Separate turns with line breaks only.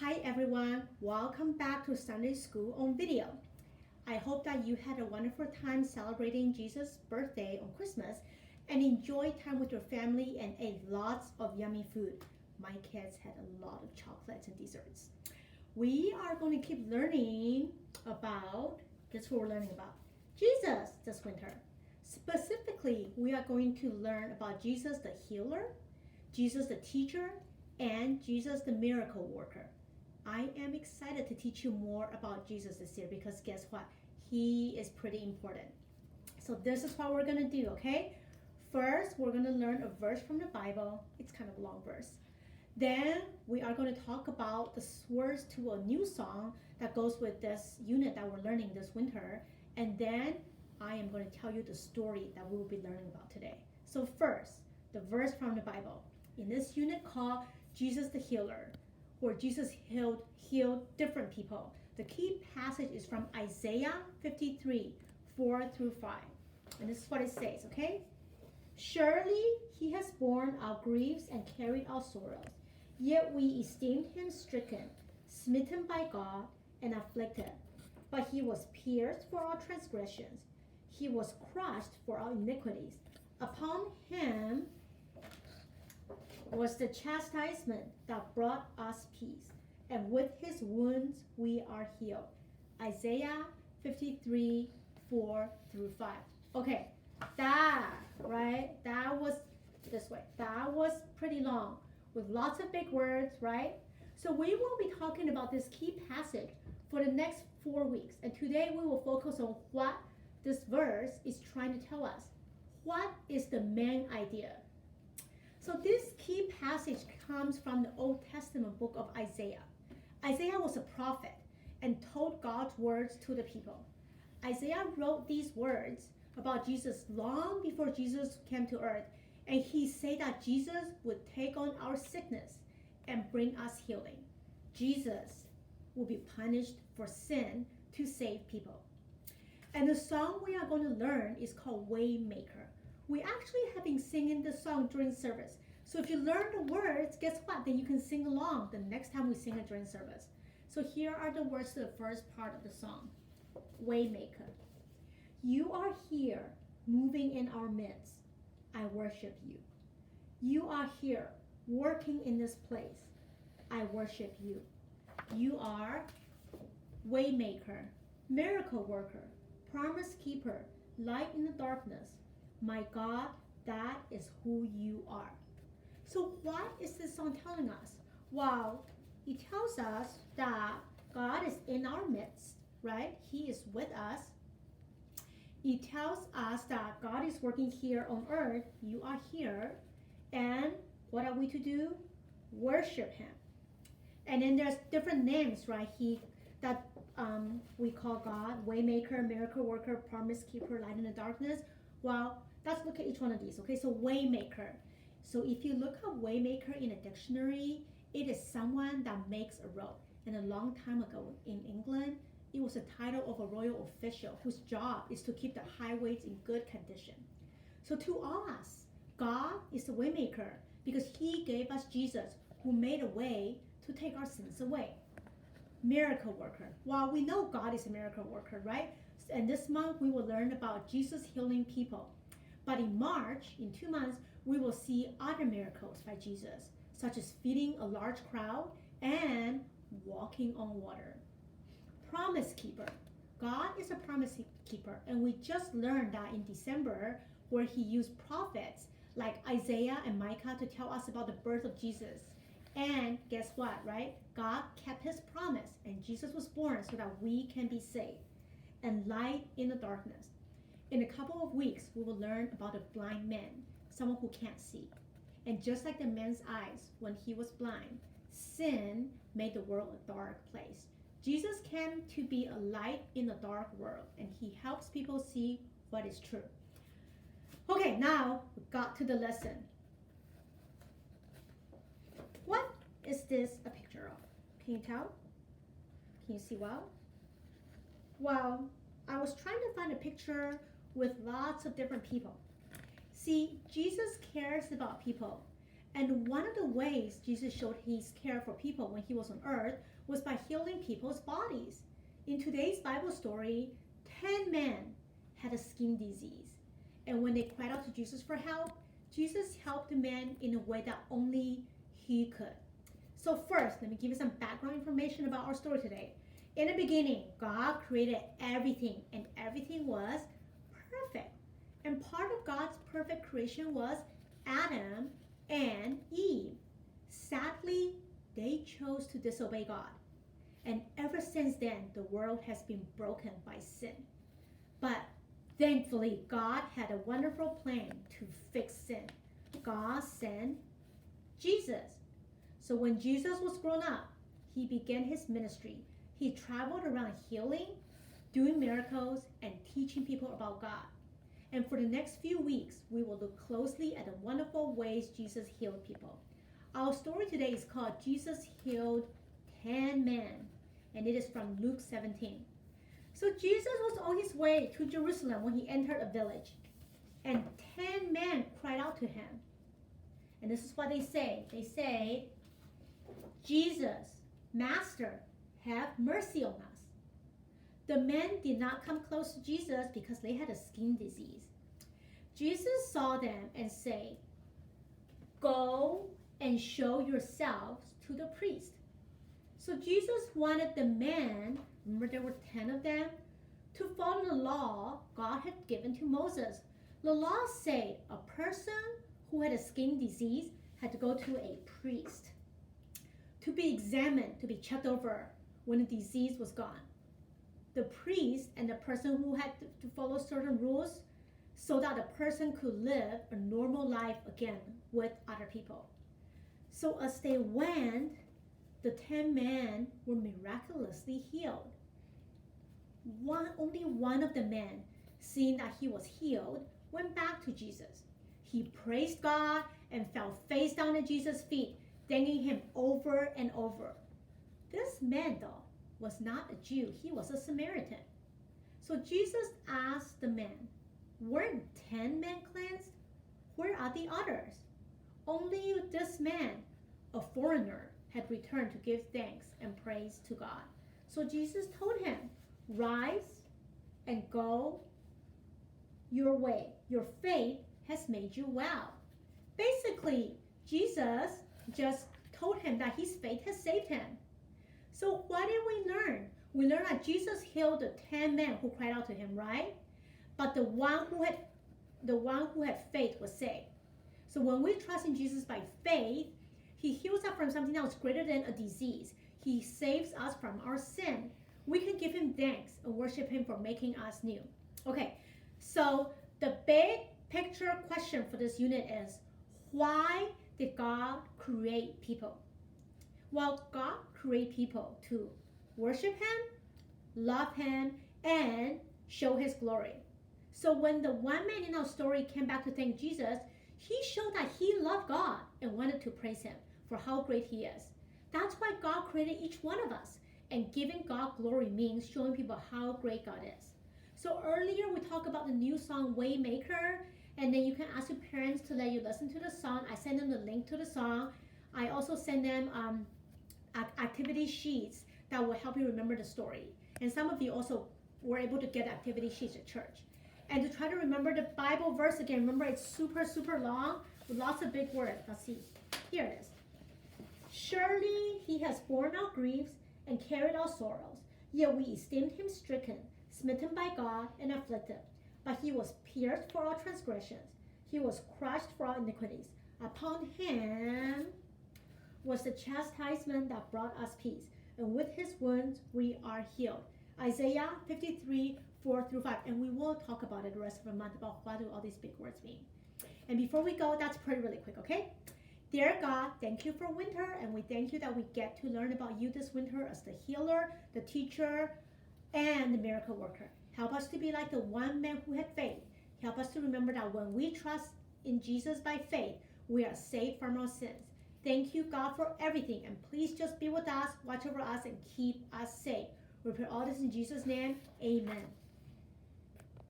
Hi everyone, welcome back to Sunday School on video. I hope that you had a wonderful time celebrating Jesus' birthday on Christmas and enjoyed time with your family and ate lots of yummy food. My kids had a lot of chocolates and desserts. We are going to keep learning about, guess what we're learning about? Jesus this winter. Specifically, we are going to learn about Jesus the healer, Jesus the teacher, and Jesus the miracle worker. I am excited to teach you more about Jesus this year because guess what? He is pretty important. So this is what we're going to do, okay? First, we're going to learn a verse from the Bible. It's kind of a long verse. Then we are going to talk about the words to a new song that goes with this unit that we're learning this winter. And then I am going to tell you the story that we will be learning about today. So first, the verse from the Bible. In this unit called Jesus the Healer, where Jesus healed different people. The key passage is from Isaiah 53, 4 through 5. And this is what it says, okay? Surely he has borne our griefs and carried our sorrows. Yet we esteemed him stricken, smitten by God, and afflicted. But he was pierced for our transgressions. He was crushed for our iniquities. Upon him was the chastisement that brought us peace, and with his wounds we are healed. Isaiah 53, 4 through 5. Okay, that was this way. That was pretty long with lots of big words, right? So we will be talking about this key passage for the next 4 weeks. And today we will focus on what this verse is trying to tell us. What is the main idea? So this key passage comes from the Old Testament book of Isaiah. Isaiah was a prophet and told God's words to the people. Isaiah wrote these words about Jesus long before Jesus came to earth, and he said that Jesus would take on our sickness and bring us healing. Jesus will be punished for sin to save people. And the song we are going to learn is called Waymaker. We actually have been singing the song during service. So if you learn the words, guess what? Then you can sing along the next time we sing it during service. So here are the words to the first part of the song. Waymaker. You are here, moving in our midst. I worship you. You are here, working in this place. I worship you. You are Waymaker, miracle worker, promise keeper, light in the darkness. My God, that is who you are. So what is this song telling us? Well, it tells us that God is in our midst, right? He is with us. It tells us that God is working here on earth. You are here. And what are we to do? Worship him. And then there's different names, right? That we call God, Waymaker, miracle worker, promise keeper, light in the darkness. Well, let's look at each one of these, okay? So Waymaker. So if you look up Waymaker in a dictionary, it is someone that makes a road. And a long time ago in England, it was a title of a royal official whose job is to keep the highways in good condition. So to us, God is the Waymaker because he gave us Jesus who made a way to take our sins away. Miracle worker. Well, we know God is a miracle worker, right? And this month we will learn about Jesus healing people. But in March, in 2 months, we will see other miracles by Jesus, such as feeding a large crowd and walking on water. Promise keeper. God is a promise keeper, and we just learned that in December, where he used prophets like Isaiah and Micah to tell us about the birth of Jesus. And guess what, right? God kept his promise, and Jesus was born so that we can be saved. And light in the darkness. In a couple of weeks, we will learn about a blind man, someone who can't see. And just like the man's eyes when he was blind, sin made the world a dark place. Jesus came to be a light in a dark world, and he helps people see what is true. Okay, now we got to the lesson. What is this a picture of? Can you tell? Can you see well? Well, I was trying to find a picture with lots of different people. See, Jesus cares about people, And one of the ways Jesus showed his care for people when he was on earth was by healing people's bodies. In today's Bible story, 10 men had a skin disease. And when they cried out to Jesus for help, Jesus helped the man in a way that only he could. So first, let me give you some background information about our story today. In the beginning, God created everything, and everything was perfect. And part of God's perfect creation was Adam and Eve. Sadly, they chose to disobey God. And ever since then, the world has been broken by sin. But thankfully, God had a wonderful plan to fix sin. God sent Jesus. So when Jesus was grown up, he began his ministry. He traveled around healing, doing miracles, and teaching people about God. And for the next few weeks, we will look closely at the wonderful ways Jesus healed people. Our story today is called Jesus Healed 10 Men, and it is from Luke 17. So Jesus was on his way to Jerusalem when he entered a village, and 10 men cried out to him. And this is what they say. They say, Jesus, Master, have mercy on us. The men did not come close to Jesus because they had a skin disease. Jesus saw them and said, go and show yourselves to the priest. So Jesus wanted the men, remember there were 10 of them, to follow the law God had given to Moses. The law said a person who had a skin disease had to go to a priest to be examined, to be checked over when the disease was gone. The priest and the person who had to follow certain rules so that the person could live a normal life again with other people. So as they went, the 10 men were miraculously healed. Only one of the men, seeing that he was healed, went back to Jesus. He praised God and fell face down at Jesus' feet, thanking him over and over. This man, though, was not a Jew. He was a Samaritan. So Jesus asked the men, weren't 10 men cleansed? Where are the others? Only this man, a foreigner, had returned to give thanks and praise to God. So Jesus told him, rise and go your way. Your faith has made you well. Basically, Jesus just told him that his faith has saved him. So what did we learn? We learned that Jesus healed the 10 men who cried out to him, right? But the one who had faith was saved. So when we trust in Jesus by faith, he heals us from something that was greater than a disease. He saves us from our sin. We can give him thanks and worship him for making us new. Okay, so the big picture question for this unit is, why did God create people? Well, God created people to worship him, love him, and show his glory. So when the one man in our story came back to thank Jesus, he showed that he loved God and wanted to praise him for how great he is. That's why God created each one of us. And giving God glory means showing people how great God is. So earlier we talked about the new song Waymaker, and then you can ask your parents to let you listen to the song. I send them the link to the song. I also send them activity sheets that will help you remember the story. And some of you also were able to get activity sheets at church. And to try to remember the Bible verse again, remember it's super, super long with lots of big words. Let's see. Here it is. Surely he has borne our griefs and carried our sorrows. Yet we esteemed him stricken, smitten by God, and afflicted. But he was pierced for our transgressions. He was crushed for our iniquities. Upon him was the chastisement that brought us peace. And with his wounds we are healed. Isaiah 53, 4 through 5. And we will talk about it the rest of the month about what do all these big words mean. And before we go, let's pray really quick, okay? Dear God, thank you for winter, and we thank you that we get to learn about you this winter as the healer, the teacher, and the miracle worker. Help us to be like the one man who had faith. Help us to remember that when we trust in Jesus by faith, we are saved from our sins. Thank you, God, for everything, and please just be with us, watch over us, and keep us safe. We pray all this in Jesus' name. Amen.